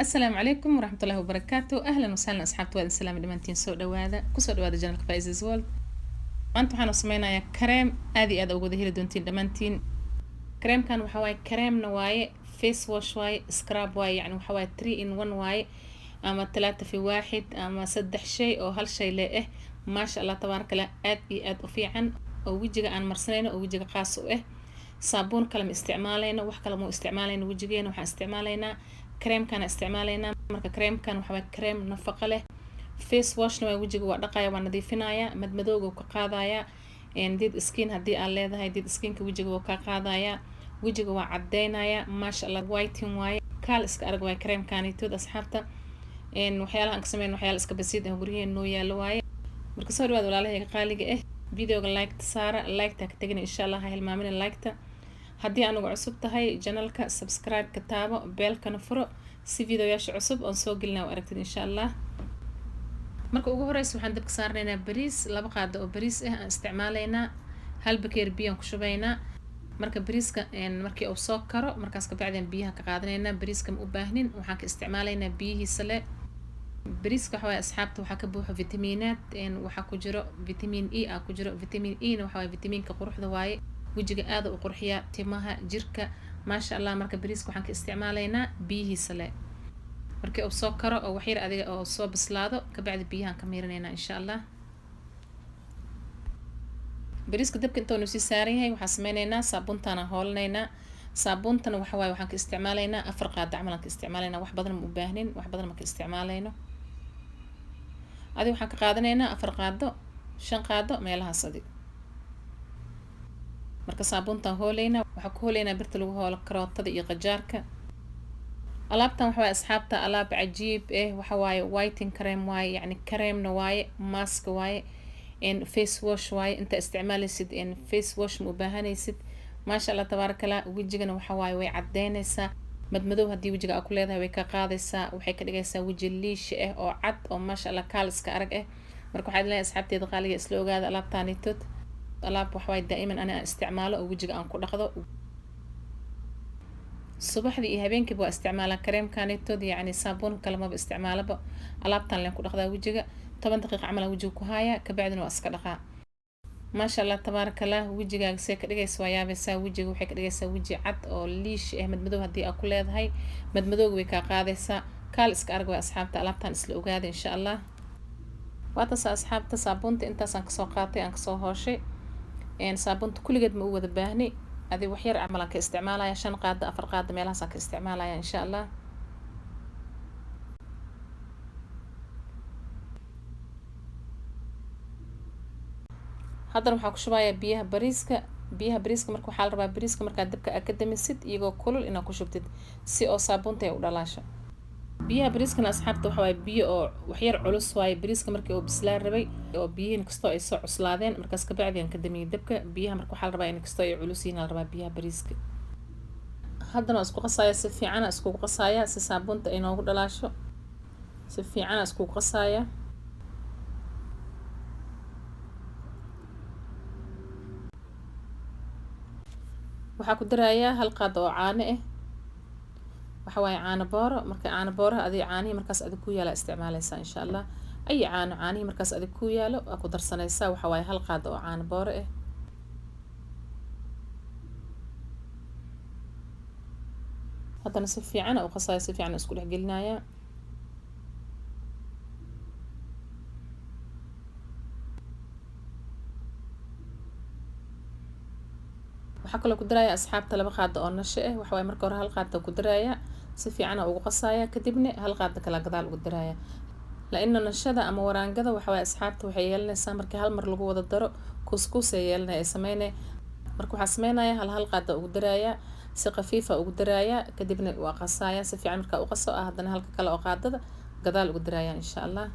السلام عليكم ورحمة الله وبركاته. أهلا وسهلا أصحابتي وادin salaam dhamaantiin soo dhawaada kusoo dhawaada janalka Faiza's World. maanta waxaan sameynayaa kareem aad iyo aad ugu wada heli doontiin dhamaantiin. kareemkan waxa waaye kareemna waaye, face wash waaye, scrub waaye, yani waxa waaye 3 in 1 waaye, ama 3 في 1 ama 3 shay oo hal shay leh maasha Allah tabaarakallah, aad iyo aad u fiican oo wajiga aan marsanayno oo wajiga qaas u saabuun kale ma isticmaalayno, wax kale ma isticmaalayno. wajigeena waxaan isticmaalaynaa kareemkan isticmaalaynaa. marka kareemkan waxa waaye kareem nafaqo leh. face washna waa wajiga waa dhaqaya, waa nadiifinaya, madmadowga ka qaadaya, dead skin hadii aad leedahay dead skinka wajiga waa ka qaadaya, wajiga waa cadeynaya maasha Allah. whitening waaye, kaal iska arag waaye kareemkanitood asxaabta. waxyaalaha aan ka sameeyno waxyaalo iska basiid ah gurigeena noo yaalo waaye. marka soo dhawaad walaalahayga qaaliga videoga like saara, like ta ka tagina insha Allah, ha hilmaamina like ta. haddii anugu cusub tahay janalka subscribe ka taabo, beelkana furo si videoyaasha cusub oon soo gelinaa u aragtid insha Allah. marka ugu horeysa waxaan dabka saarnaynaa bariis, 2 qaado oo bariis ah aan isticmaalaynaa. hal bakeer biyo aan ku shubaynaa. marka bariiska markii uu soo karo markaas ka bacdeen biyaha ka qaadanaynaa. bariiska ma u baahnin, waxaan ka isticmaalaynaa biyihiisa leh. bariiska waxa waaye asxaabta waxaa ka buuxa fitamiinaad, waxaa ku jiro vitamin E ku jiro. vitamin E na waxa waaye vitamiinka quruxda waaye, wajiga aad u qurxiya, timaha, jirka maasha Allah. marka bariiska waxaan ka isticmaalaynaa biyihiisa leh. markii uu soo karo oo wax yar adiga oo soo bislaado ka bacdi biyahan ka miirinaynaa insha Allah. bariiska dabka inta uu sii saaran yahay waxaan sameynaynaa saabuuntaana hoolinaynaa. saabuuntana waxa waaye waxaan ka isticmaalaynaa 4 qaado camal aan ka isticmaalaynaa, wax badan ma u baahnin, wax badan ma ka isticmaalayno. waxaan ka qaadanaynaa 4 qaado 5 qaado meelahaas adiga. marka saabuuntan hooleynaa, waxaa ku hooleynaa birta lagu hoolo karootada iyo qajaarka. alaabtan waxa waaye asxaabta alaab cajiib waxa waaye whitening cream waaye, yani kareemna waaye, mask waaye, face wash waaye. inta isticmaalaysid face wash ma u baahanaysid maasha Allah tabaarakallah. wajigana waxa waaye way cadeynaysaa, madmadow hadii wajiga aad ku leedahay way ka qaadaysaa, waxay ka dhigaysaa waji liish oo cad oo maasha Allah kaal iska arag marka waxaad leeyahay asxaabteeda qaaliga isla ogaada alaabtaanitood. alaab waxa waaye daa'iman ana isticmaalo oo wajiga aan ku dhaqdo. subaxdii iyo habeenkii waa isticmaalaa kareemkanitood, yani saabuun kale ma isticmaalaba. alaabtan leen ku dhaqdaa wajiga 10 daqiiqo camal wajiga ku haya ka bacdina waa iska dhaqaa. maasha Allah tabaarakallah, wajigaaga see ka dhigaysaa waa yaabaysaa. wajiga waxay ka dhigaysaa waji cad oo liish madmadow hadii aad ku leedahay madmadowga way ka qaadaysaa, kaal iska arag waa asxaabta. alaabtan isla ogaada insha Allah. waataas asxaabta saabuunta intaas aan kasoo qaatay, aan kasoo hooshay. saabuunta kulligeed ma u wada baahni, adi wax yar camal aan ka isticmaalaya, 5 qaado 4 qaado meelahaas aan ka isticmaalaya insha Allah. haddana waxaan ku shubayaa biyaha bariiska. marka waxaa la rabaa bariiska markaad dabka aad ka damisid iyagoo kulul inaad ku shubtid si oo saabuunta ay u dhalaasho. biyaha bariiskana asxaabta waxa waaye biyo oo wax yar culus waaye. bariiska markii uu bislaa rabay oo biyihiin kastoo ay soo cuslaadeen markaas ka bacdi aan ka damiyay dabka. biyaha marka waxaa la rabaa in kastoo ay culus yihiin la rabaa biyaha bariiska. haddana waa isku qasaaya, si fiican isku qasaaya si saabuunta ay noogu dhalaasho. si fiican isku qasaaya. waxaa ku darayaa 1 qaado oo caano waxa waaye caano booro. marka caano booro adii caanihi markaas adig ku yaala isticmaalaysaa insha Allah. ay caanihi markaas adig ku yaalo waa ku darsanaysaa. waxa waaye 1 qaado oo caano booro haddana si fiican u qasaaya, si fiican isku dhex gelinaya. waxaa kaloo ku darayaa asxaabta 2 qaado oo nasho waxa waaye marka hore 1 qaado ku darayaa, si fiican ugu qasaaya, kadibna 1 qaado kala gadaal ugu darayaa. laana nashada ama waraangada waxa waaye asxaabta waxay yeelanaysaa markii hal mar lagu wada daro kuskus ay yeelanaysaa sameynay. marka waxaa sameynaya 1 qaado ugu darayaa, si qafiifa ugu darayaa, kadibna waa qasaaya. si fiican marka u qaso haddana halka kale oo qaadada gadaal ugu darayaa insha Allah.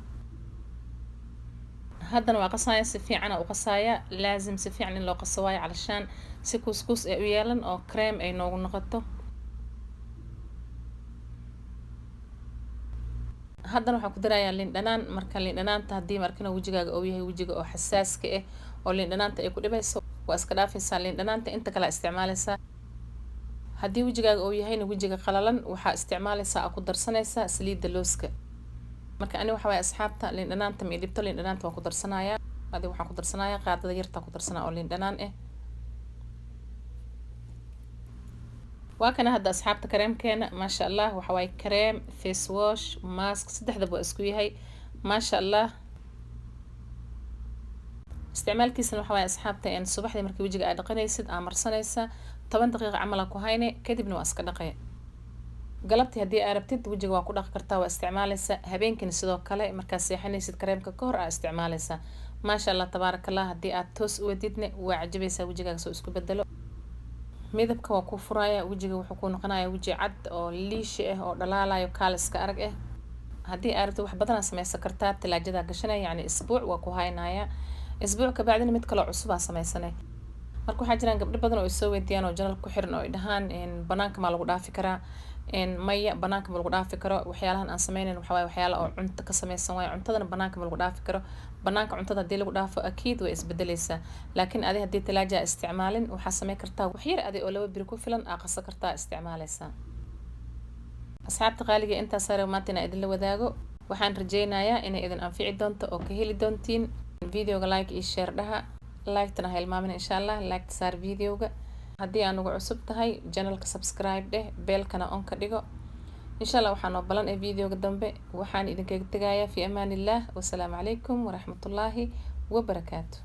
haddana waa qasaaya, si fiican u qasaaya. laazim si fiican in loo qaso waayo calashaan si kuskus ay u yeelan oo cream ay noogu noqoto. haddana waxaan ku darayaa liin dhanaan. marka liin dhanaanta hadii markana wajigaaga uu yahay wajiga oo xasaaska oo liin dhanaanta ay ku dhibayso waa iska dhaafaysaa liin dhanaanta, inta kale isticmaalaysaa. haddii wejigaaga uu yahayna wejiga qalalan waxaa isticmaalaysaa aa ku darsanaysaa saliidda looska. marka ani waxa waaye asxaabta liin dhanaanta ma dhibto, liin dhanaanta waan ku darsanayaa. adiga waxaan ku darsanayaa qaadada yarta ku darsanaa oo liin dhanaan ah. waa kana hadda asxaabta kareemkeena maasha allah waxa waaye kareem, face wash, mask saddexdaba waa isku yahay maasha allah. isticmaalkiisana waxa waaye asxaabta in subaxdii markii wejiga aad dhaqanaysid aa marsanaysa 10 daqiiqo camal ku hayne kadibna waa iska dhaqay. galabtii haddii aad rabtid wejiga waa ku dhaqi kartaa, waa isticmaalaysa. habeenkina sidoo kale markaad seexanaysid kareemka ka hor aa isticmaalaysa. maasha allah tabaarakallah. haddii aad toos u wadidna waa cajabaysaa wejigaaga soo isku bedelo. midabka waa ku furaya wejiga, wuxuu ku noqonayaa weji cad oo liishi ah oo dhalaalayo kaaliska arag ah. haddii aad rabtid wax badan samaysan kartaa, talaajada gashanaya yani isbuuc waa ku haynaya. isbuuc ka bacdina mid kale cusub aa samaysanay. marka waxaa jiraan gabdho badan oo isoo weydiiyaan oo janal ku xiran oo ay dhahaan banaanka ma lagu dhaafi karaa. maya banaanka ma lagu dhaafi karo. waxyaalahan aan sameynayn waxa waaye waxyaalo oo cunto ka samaysan waaye. cuntadana banaanka ma lagu dhaafi karo. banaanka cuntada haddii lagu dhaafo akiid way isbedelaysaa. laakiin adi haddii talaaja isticmaalin waxaa samey kartaa wax yar adi oo 2 biri ku filan aa qasan kartaa isticmaalaysaa. asxaabta qaaliga intaas sare maanta inaan idin la wadaago. waxaan rajeynayaa inay idin anfici doonto oo ka heli doontiin. videoga like iyo share dhaha. like-tana ha hilmaamin insha allah. like saar videoga. haddii aan ugu cusub tahay channelka subscribe dheh, beelkana on ka dhigo. insha allah waxaan oo balan ee videoga dambe. waxaan idinkaga tegayaa fi amaanillah. wassalaamu calaykum waraxmatullaahi wabarakaatu.